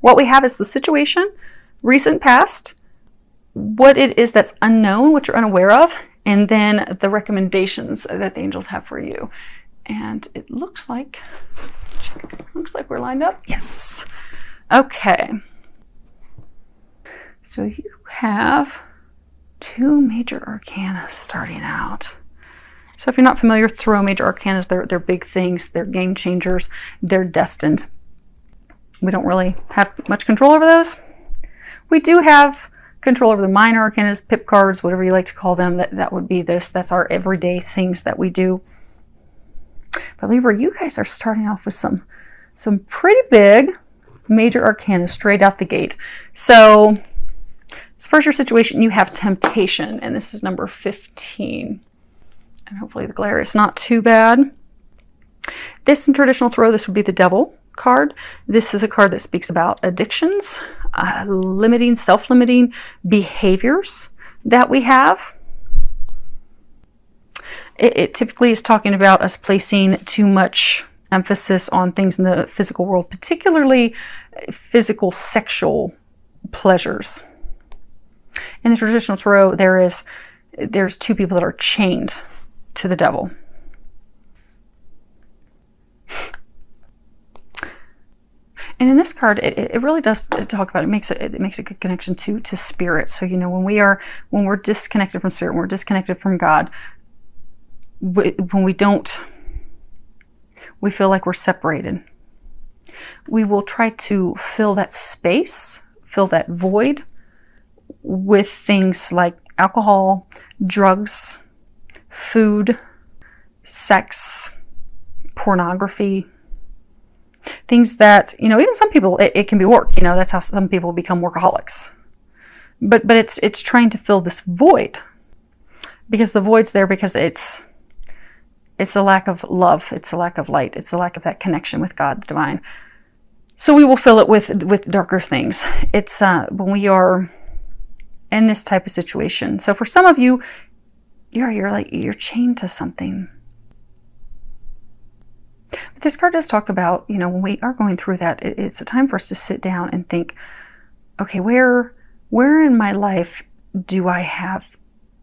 What we have is the situation, recent past, what it is that's unknown, what you're unaware of, and then the recommendations that the angels have for you. And it looks like we're lined up. Yes. Okay. So you have 2 major arcana starting out. So if you're not familiar with tarot, major arcana, they're big things, they're game changers, they're destined. We don't really have much control over those. We do have control over the minor arcanas, pip cards, whatever you like to call them. That would be this. That's our everyday things that we do. But Libra, you guys are starting off with some pretty big major arcana straight out the gate. So as far as your situation, you have temptation, and this is number 15. And hopefully the glare is not too bad. This in traditional tarot, this would be the Devil card. This is a card that speaks about addictions, limiting, self-limiting behaviors that we have. It typically is talking about us placing too much emphasis on things in the physical world, particularly physical sexual pleasures. In the traditional tarot, there's 2 people that are chained to the devil. And in this card, it really does talk about, it makes a good connection to spirit. So, you know, when we're disconnected from spirit, when we're disconnected from God, when we feel like we're separated. We will try to fill that space, fill that void with things like alcohol, drugs, food, sex, pornography, things that, you know, even some people, it can be work, you know, that's how some people become workaholics. But it's trying to fill this void, because the void's there because it's a lack of love, it's a lack of light, it's a lack of that connection with God, the divine. So we will fill it with darker things. It's when we are in this type of situation. So for some of you, you're chained to something. But this card does talk about, you know, when we are going through that, it's a time for us to sit down and think, okay, where in my life do I have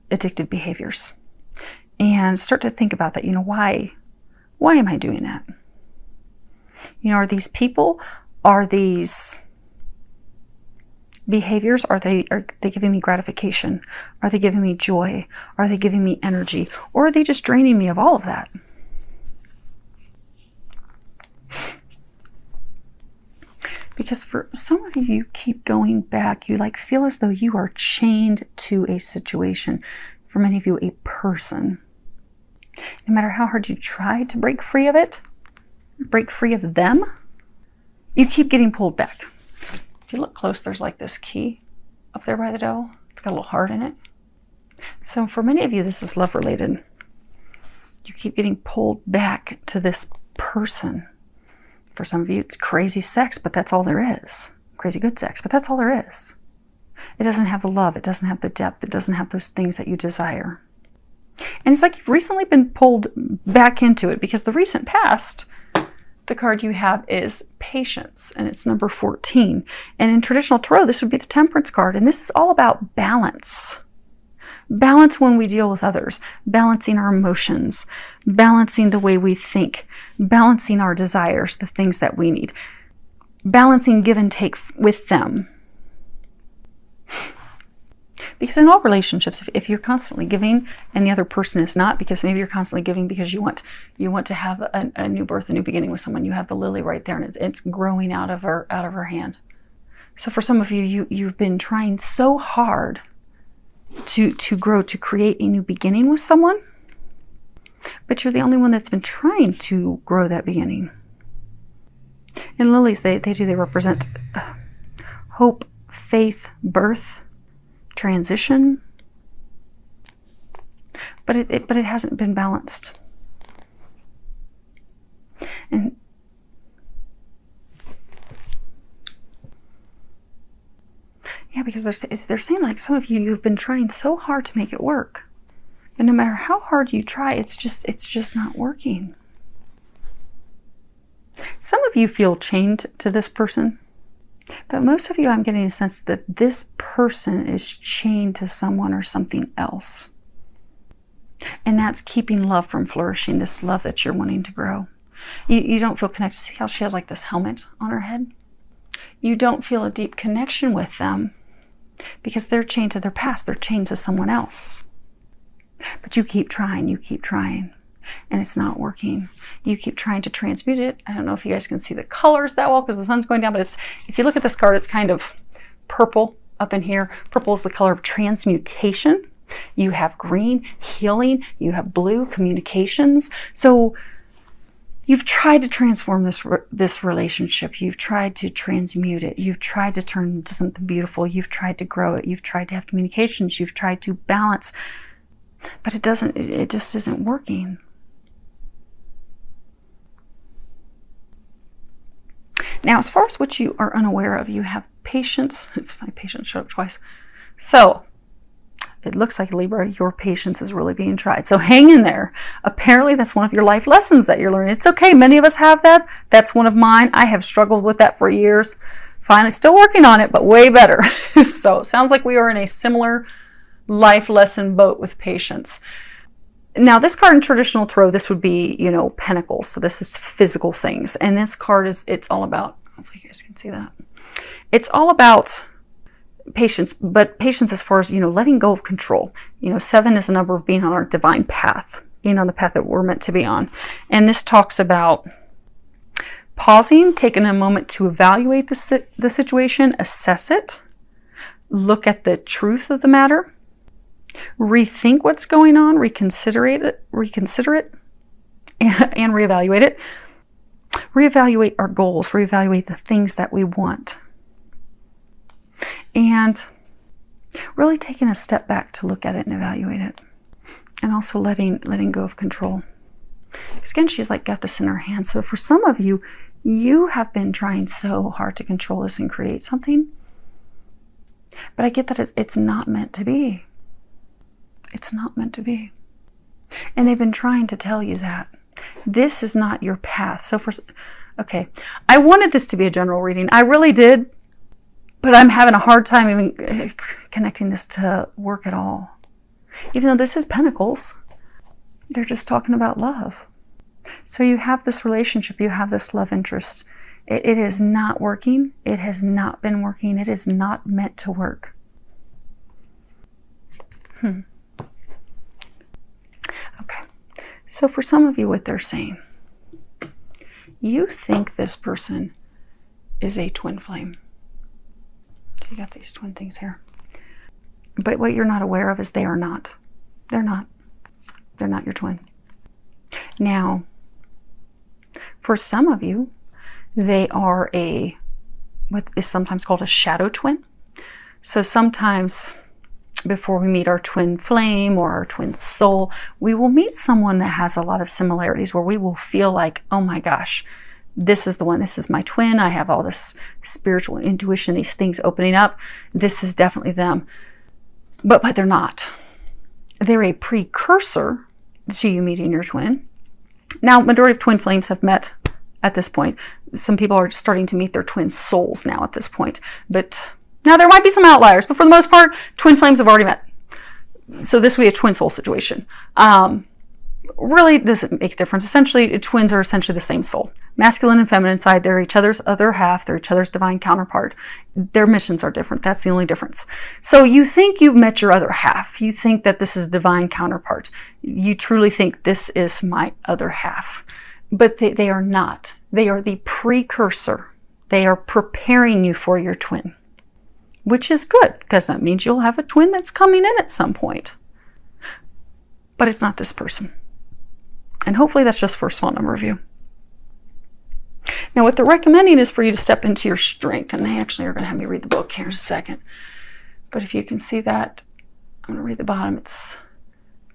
addictive behaviors? And start to think about that. You know, why am I doing that? You know, are these people, are these behaviors, are they giving me gratification? Are they giving me joy? Are they giving me energy? Or are they just draining me of all of that? Because for some of you, you keep going back. You like feel as though you are chained to a situation. For many of you, a person. No matter how hard you try to break free of it, break free of them, you keep getting pulled back. If you look close, there's like this key up there by the devil. It's got a little heart in it. So for many of you, this is love related. You keep getting pulled back to this person. For some of you, it's crazy sex, but that's all there is. Crazy good sex, but that's all there is. It doesn't have the love. It doesn't have the depth. It doesn't have those things that you desire. And it's like you've recently been pulled back into it, because the recent past, the card you have is patience, and it's number 14. And in traditional tarot, this would be the Temperance card. And this is all about balance. Balance when we deal with others, balancing our emotions, balancing the way we think, balancing our desires, the things that we need, balancing give and take with them. Because in all relationships, if you're constantly giving and the other person is not, because maybe you're constantly giving because you want to have a new birth, a new beginning with someone, you have the lily right there and it's growing out of her hand. So for some of you, you've been trying so hard to grow, to create a new beginning with someone, but you're the only one that's been trying to grow that beginning. And lilies, they represent hope, faith, birth, transition, but it hasn't been balanced. And yeah, because they're saying, like, some of you've been trying so hard to make it work, and no matter how hard you try, it's just not working. Some of you feel chained to this person. But most of you, I'm getting a sense that this person is chained to someone or something else. And that's keeping love from flourishing, this love that you're wanting to grow. You don't feel connected. See how she has like this helmet on her head? You don't feel a deep connection with them because they're chained to their past. They're chained to someone else. But you keep trying, and it's not working. You keep trying to transmute it. I don't know if you guys can see the colors that well because the sun's going down, but if you look at this card, it's kind of purple up in here. Purple is the color of transmutation. You have green, healing. You have blue, communications. So you've tried to transform this relationship. You've tried to transmute it. You've tried to turn it into something beautiful. You've tried to grow it. You've tried to have communications. You've tried to balance, but it just isn't working. Now, as far as what you are unaware of, you have patience. It's funny, patience showed up twice. So it looks like, Libra, your patience is really being tried. So hang in there. Apparently, that's one of your life lessons that you're learning. It's okay. Many of us have that. That's one of mine. I have struggled with that for years. Finally, still working on it, but way better. So sounds like we are in a similar life lesson boat with patience. Now, this card in traditional tarot, this would be, pentacles. So this is physical things. And this card it's all about, hopefully you guys can see that. It's all about patience, but patience as far as, letting go of control. 7 is a number of being on our divine path, being on the path that we're meant to be on. And this talks about pausing, taking a moment to evaluate the situation, assess it, look at the truth of the matter, rethink what's going on, reconsider it, and reevaluate it. Reevaluate our goals, reevaluate the things that we want. And really taking a step back to look at it and evaluate it. And also letting go of control. Because again, she's like got this in her hand. So for some of you, you have been trying so hard to control this and create something. But I get that it's not meant to be. It's not meant to be. And they've been trying to tell you that. This is not your path. So okay, I wanted this to be a general reading. I really did. But I'm having a hard time even connecting this to work at all. Even though this is Pentacles, they're just talking about love. So you have this relationship, you have this love interest. It is not working. It has not been working. It is not meant to work. Okay. So for some of you, what they're saying, you think this person is a twin flame. You got these twin things here. But what you're not aware of is they are not. They're not. They're not your twin. Now, for some of you, they are what is sometimes called a shadow twin. So sometimes before we meet our twin flame or our twin soul, we will meet someone that has a lot of similarities where we will feel like, oh my gosh, this is the one. This is my twin. I have all this spiritual intuition, these things opening up. This is definitely them. But they're not. They're a precursor to you meeting your twin. Now, majority of twin flames have met at this point. Some people are starting to meet their twin souls now at this point. But now there might be some outliers, but for the most part, twin flames have already met. So this would be a twin soul situation. Really doesn't make a difference. Essentially, twins are essentially the same soul. Masculine and feminine side, they're each other's other half. They're each other's divine counterpart. Their missions are different. That's the only difference. So you think you've met your other half. You think that this is divine counterpart. You truly think this is my other half. But they are not. They are the precursor. They are preparing you for your twin. Which is good, because that means you'll have a twin that's coming in at some point. But it's not this person. And hopefully that's just for a small number of you. Now, what they're recommending is for you to step into your strength. And they actually are going to have me read the book here in a second. But if you can see that, I'm going to read the bottom. It's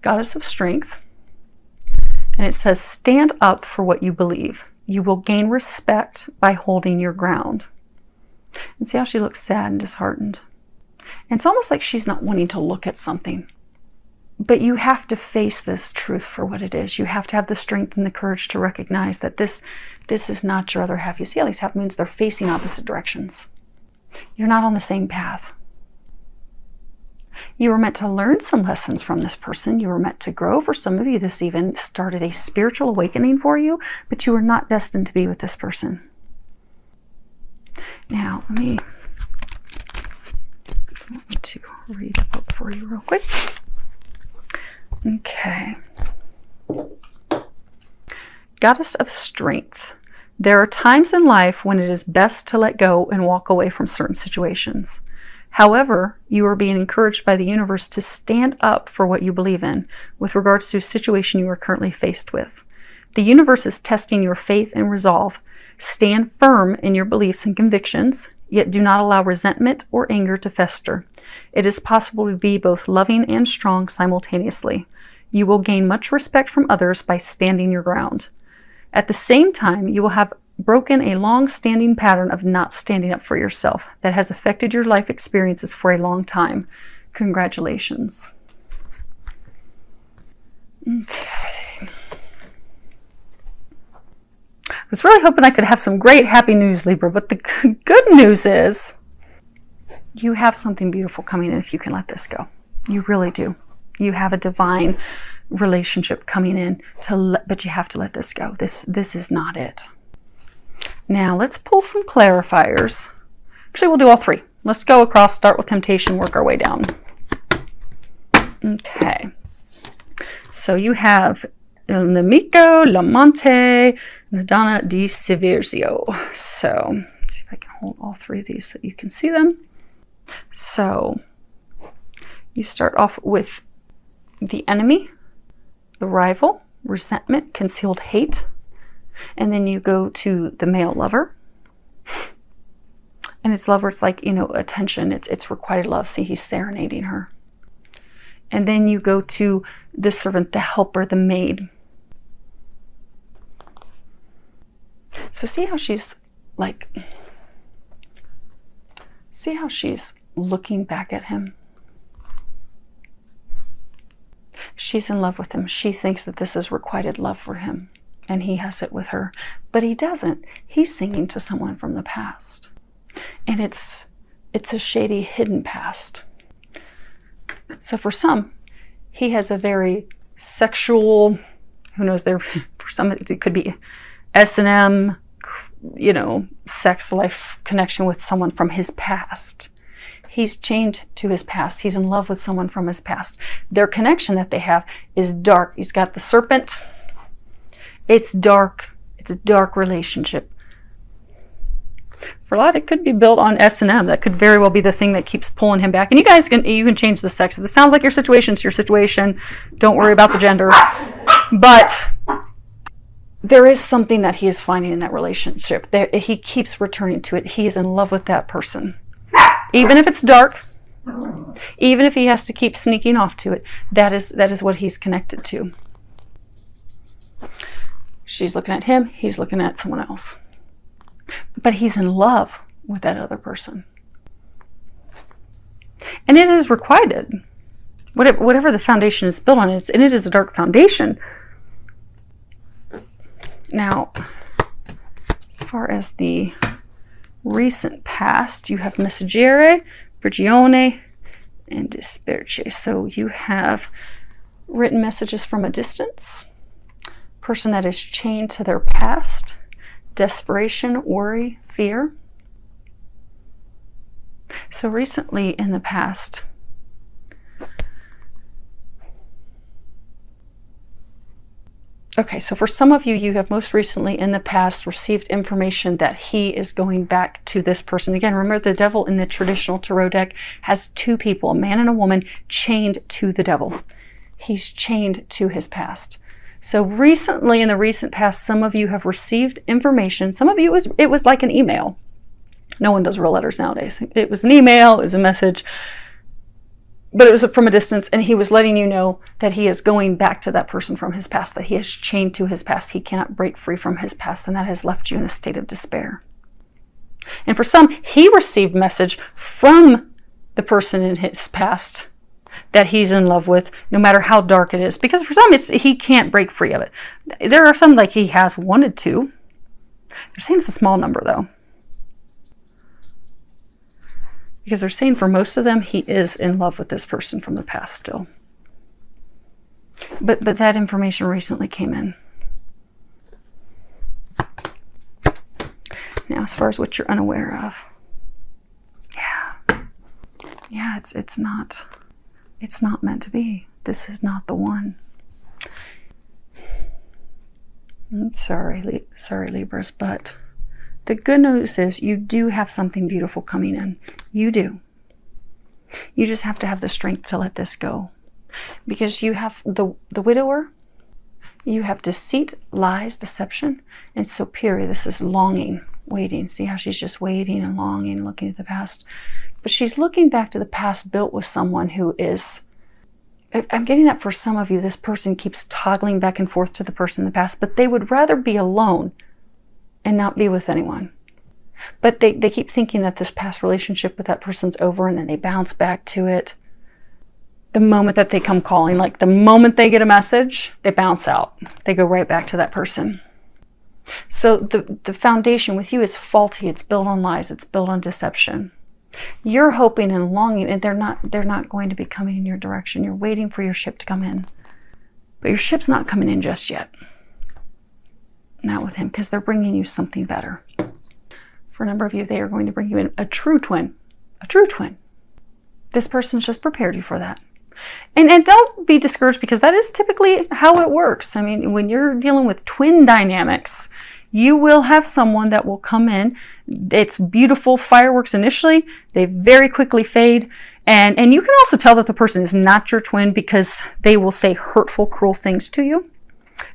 Goddess of Strength. And it says, stand up for what you believe. You will gain respect by holding your ground. And see how she looks sad and disheartened. And it's almost like she's not wanting to look at something. But you have to face this truth for what it is. You have to have the strength and the courage to recognize that this is not your other half. You see how these half moons, they're facing opposite directions. You're not on the same path. You were meant to learn some lessons from this person. You were meant to grow. For some of you, this even started a spiritual awakening for you, but you were not destined to be with this person. Now, let me to read the book for you real quick. Okay. Goddess of Strength. There are times in life when it is best to let go and walk away from certain situations. However, you are being encouraged by the universe to stand up for what you believe in with regards to a situation you are currently faced with. The universe is testing your faith and resolve. Stand firm in your beliefs and convictions, yet do not allow resentment or anger to fester. It is possible to be both loving and strong simultaneously. You will gain much respect from others by standing your ground. At the same time, you will have broken a long-standing pattern of not standing up for yourself that has affected your life experiences for a long time. Congratulations. Okay. I was really hoping I could have some great happy news, Libra, but the good news is you have something beautiful coming in if you can let this go. You really do. You have a divine relationship coming in, but you have to let this go. This is not it. Now let's pull some clarifiers. Actually, we'll do all three. Let's go across, start with temptation, work our way down. Okay. So you have Il Nemico, L'Amante, Madonna di Severzio. So let's see if I can hold all three of these so you can see them. So you start off with the enemy, the rival, resentment, concealed hate. And then you go to the male lover. And it's lover, it's like, attention. It's requited love. See, he's serenading her. And then you go to the servant, the helper, the maid. So see how she's looking back at him. She's in love with him. She thinks that this is requited love for him. And he has it with her. But he doesn't. He's singing to someone from the past. And it's a shady, hidden past. So for some, he has a very sexual, who knows, for some it could be S&M, sex life connection with someone from his past. He's chained to his past. He's in love with someone from his past. Their connection that they have is dark. He's got the serpent. It's dark. It's a dark relationship. For a lot, it could be built on S&M. That could very well be the thing that keeps pulling him back. And you guys can change the sex. If it sounds like your situation, it's your situation. Don't worry about the gender. But there is something that he is finding in that relationship. He keeps returning to it. He is in love with that person. Even if it's dark, even if he has to keep sneaking off to it, that is what he's connected to. She's looking at him, he's looking at someone else. But he's in love with that other person. And it is requited. Whatever the foundation is built on, it is a dark foundation. Now, as far as the recent past, you have Messaggere, Prigione, and Disperce. So you have written messages from a distance, person that is chained to their past, desperation, worry, fear. So recently in the past, okay, so for some of you, you have most recently in the past received information that he is going back to this person. Again, remember the devil in the traditional tarot deck has two people, a man and a woman, chained to the devil. He's chained to his past. So recently, in the recent past, some of you have received information. Some of you, it was like an email. No one does real letters nowadays. It was an email, it was a message, but it was from a distance, and he was letting you know that he is going back to that person from his past, that he is chained to his past. He cannot break free from his past, and that has left you in a state of despair. And for some, he received message from the person in his past that he's in love with, no matter how dark it is. Because for some, he can't break free of it. There are some like he has wanted to. They're saying it's a small number, though. Because they're saying for most of them, he is in love with this person from the past still. But that information recently came in. Now, as far as what you're unaware of, yeah, it's not meant to be. This is not the one. I'm sorry, Libras, but the good news is you do have something beautiful coming in. You do. You just have to have the strength to let this go. Because you have the widower, you have deceit, lies, deception, and superior. This is longing, waiting. See how she's just waiting and longing, looking at the past. But she's looking back to the past built with someone who is, I'm getting that for some of you, this person keeps toggling back and forth to the person in the past, but they would rather be alone and not be with anyone. But they keep thinking that this past relationship with that person's over, and then they bounce back to it. The moment that they come calling, like the moment they get a message, they bounce out. They go right back to that person. So the foundation with you is faulty. It's built on lies. It's built on deception. You're hoping and longing, and they're not going to be coming in your direction. You're waiting for your ship to come in. But your ship's not coming in just yet. Not with him, because they're bringing you something better. For a number of you, they are going to bring you in a true twin. A true twin. This person's just prepared you for that. And don't be discouraged, because that is typically how it works. I mean, when you're dealing with twin dynamics, you will have someone that will come in. It's beautiful fireworks initially. They very quickly fade. And you can also tell that the person is not your twin, because they will say hurtful, cruel things to you.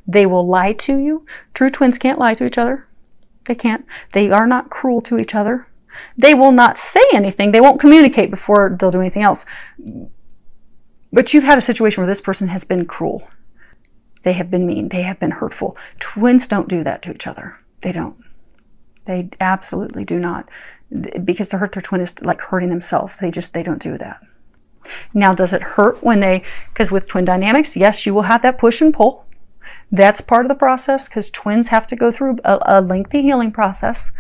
They will lie to you. True twins can't lie to each other. They can't. They are not cruel to each other. They will not say anything. They won't communicate before they'll do anything else. But you've had a situation where this person has been cruel. They have been mean. They have been hurtful. Twins don't do that to each other. They don't. They absolutely do not. Because to hurt their twin is like hurting themselves. They don't do that. Now, does it hurt when because with twin dynamics, yes, you will have that push and pull. That's part of the process, because twins have to go through a lengthy healing process.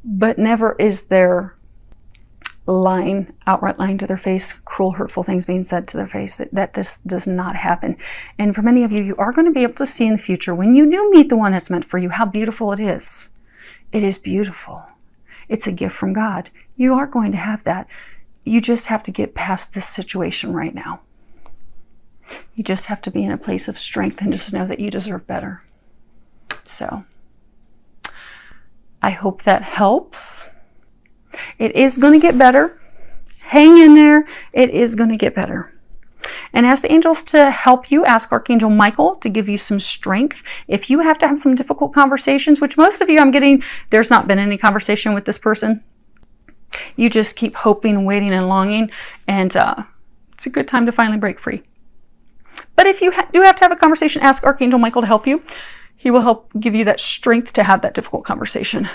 But never is there outright lying to their face, cruel, hurtful things being said to their face. That this does not happen. And for many of you, you are going to be able to see in the future, when you do meet the one that's meant for you, how beautiful it is. It is beautiful. It's a gift from God. You are going to have that. You just have to get past this situation right now. You just have to be in a place of strength and just know that you deserve better. So, I hope that helps. It is going to get better. Hang in there. It is going to get better. And ask the angels to help you. Ask Archangel Michael to give you some strength. If you have to have some difficult conversations, which most of you, I'm getting, there's not been any conversation with this person. You just keep hoping, waiting, and longing. And it's a good time to finally break free. But if you do have to have a conversation, ask Archangel Michael to help you. He will help give you that strength to have that difficult conversation.